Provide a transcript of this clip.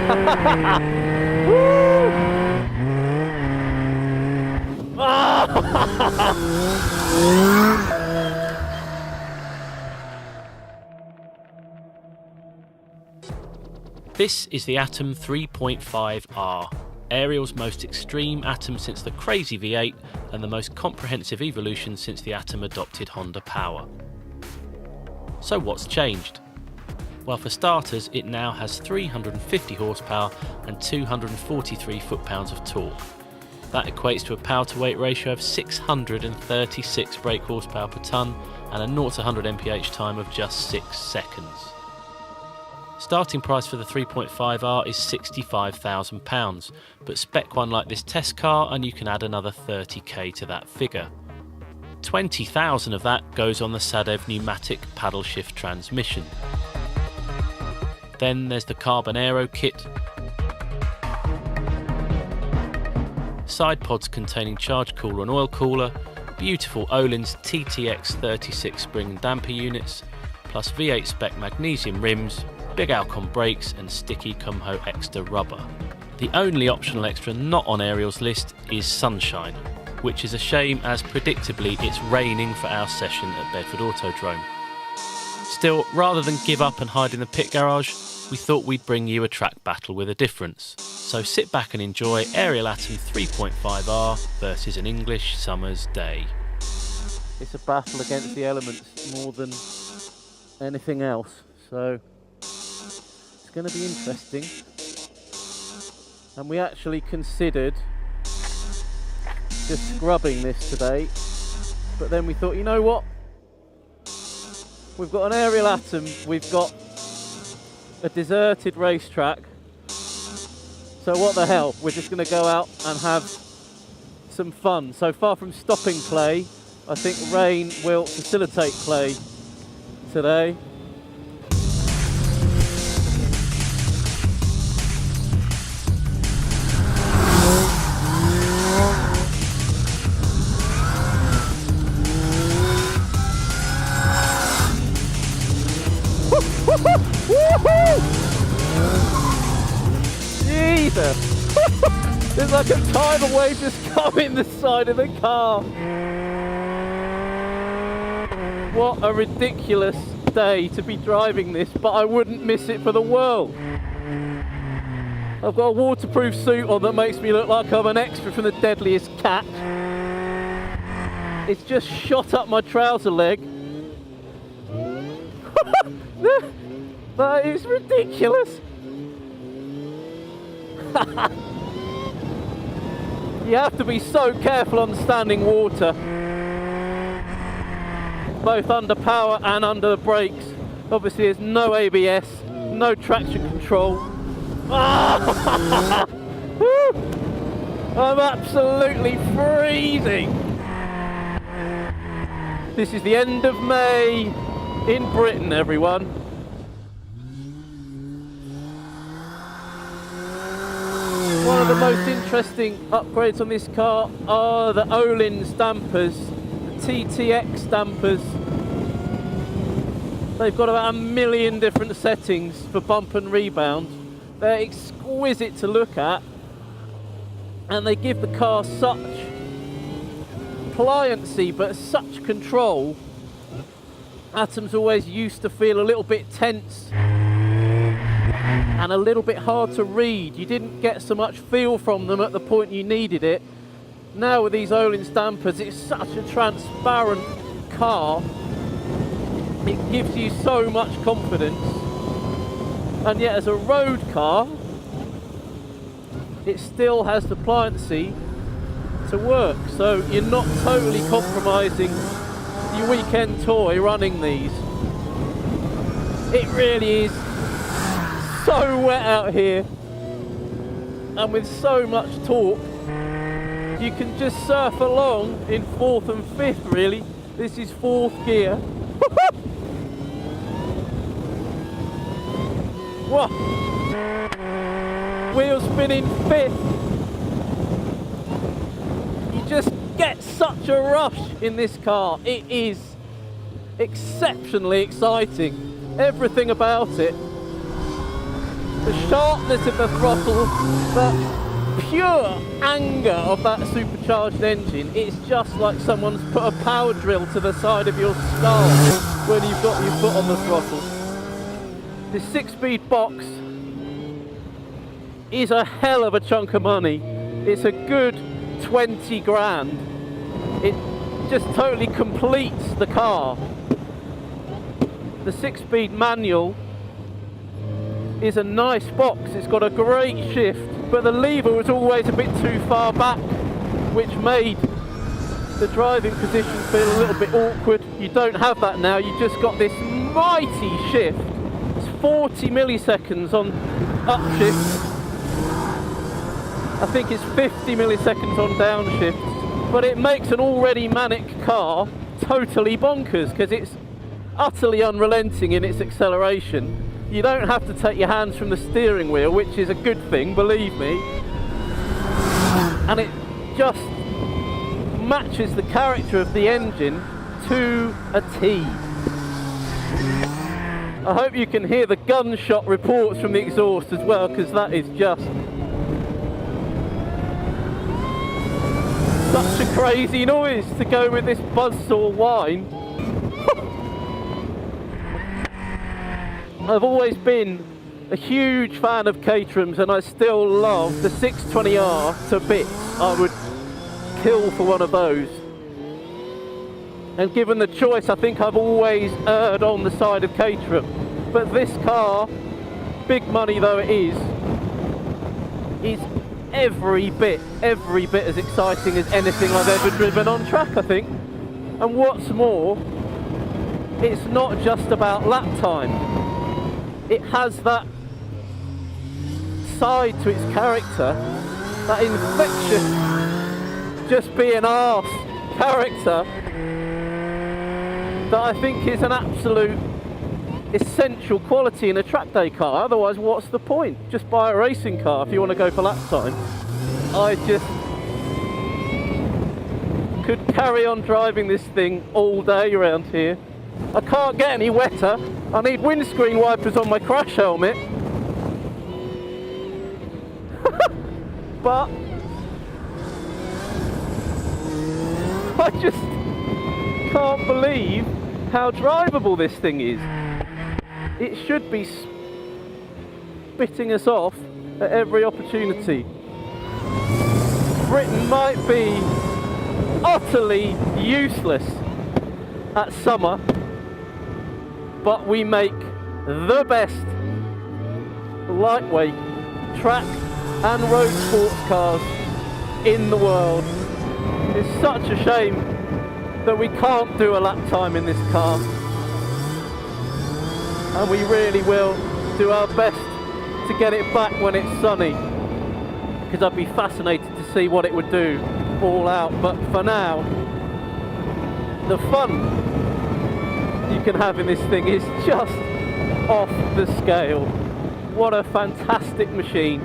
This is the Atom 3.5R, Ariel's most extreme Atom since the crazy V8 and the most comprehensive evolution since the Atom adopted Honda power. So what's changed? Well, for starters, it now has 350 horsepower and 243 foot-pounds of torque. That equates to a power-to-weight ratio of 636 brake horsepower per tonne and a 0 to 100 mph time of just 6 seconds. Starting price for the 3.5R is £65,000, but spec one like this test car and you can add another 30k to that figure. 20,000 of that goes on the Sadev pneumatic paddle shift transmission. Then there's the Carbon Aero kit, side pods containing charge cooler and oil cooler, beautiful Öhlins TTX 36 spring and damper units, plus V8 spec magnesium rims, big Alcon brakes and sticky Kumho extra rubber. The only optional extra not on Ariel's list is sunshine, which is a shame as predictably it's raining for our session at Bedford Autodrome. Still, rather than give up and hide in the pit garage, we thought we'd bring you a track battle with a difference. So sit back and enjoy Ariel Atom 3.5R versus an English summer's day. It's a battle against the elements more than anything else, so it's going to be interesting. And we actually considered just scrubbing this today, but then we thought, you know what? We've got an Ariel Atom, we've got a deserted racetrack, so what the hell, we're just going to go out and have some fun. So far from stopping play, I think rain will facilitate play today. Jesus! There's like a tidal wave just coming the side of the car. What a ridiculous day to be driving this, but I wouldn't miss it for the world. I've got a waterproof suit on that makes me look like I'm an extra from The Deadliest Catch. It's just shot up my trouser leg. That is ridiculous. You have to be so careful on standing water, both under power and under the brakes. Obviously there's no ABS, no traction control. I'm absolutely freezing. This is the end of May in Britain, everyone. One of the most interesting upgrades on this car are the Öhlins dampers, the TTX dampers. They've got about 1 million different settings for bump and rebound. They're exquisite to look at, and they give the car such pliancy but such control. Atom's always used to feel a little bit tense and a little bit hard to read. You didn't get so much feel from them at the point you needed it. Now with these Öhlins dampers, it's such a transparent car. It gives you so much confidence. And yet as a road car, it still has the pliancy to work. So you're not totally compromising your weekend toy running these. It really is so wet out here, and with so much torque you can just surf along in 4th and 5th really. This is 4th gear. Whoa. Wheel spinning 5th. You just get such a rush in this car. It is exceptionally exciting, everything about it. The sharpness of the throttle, the pure anger of that supercharged engine, it's just like someone's put a power drill to the side of your skull when you've got your foot on the throttle. The 6-speed box is a hell of a chunk of money. It's a good 20 grand. It just totally completes the car. The 6-speed manual is a nice box. It's got a great shift, but the lever was always a bit too far back, which made the driving position feel a little bit awkward. You don't have that now. You just got this mighty shift. It's 40 milliseconds on upshift. I think it's 50 milliseconds on downshift, but it makes an already manic car totally bonkers because it's utterly unrelenting in its acceleration. You don't have to take your hands from the steering wheel, which is a good thing, believe me. And it just matches the character of the engine to a T. I hope you can hear the gunshot reports from the exhaust as well, because that is just such a crazy noise to go with this buzzsaw whine. I've always been a huge fan of Caterhams, and I still love the 620R to bits. I would kill for one of those. And given the choice, I think I've always erred on the side of Caterham. But this car, big money though it is every bit as exciting as anything I've ever driven on track, I think. And what's more, it's not just about lap time. It has that side to its character, that infectious, just be an arse character, that I think is an absolute essential quality in a track day car. Otherwise, what's the point? Just buy a racing car if you want to go for lap time. I just could carry on driving this thing all day around here. I can't get any wetter. I need windscreen wipers on my crash helmet. But I just can't believe how drivable this thing is. It should be spitting us off at every opportunity. Britain might be utterly useless at summer, but we make the best lightweight track and road sports cars in the world. It's such a shame that we can't do a lap time in this car, and we really will do our best to get it back when it's sunny, because I'd be fascinated to see what it would do all out. But for now, the fun you can have in this thing is just off the scale. What a fantastic machine.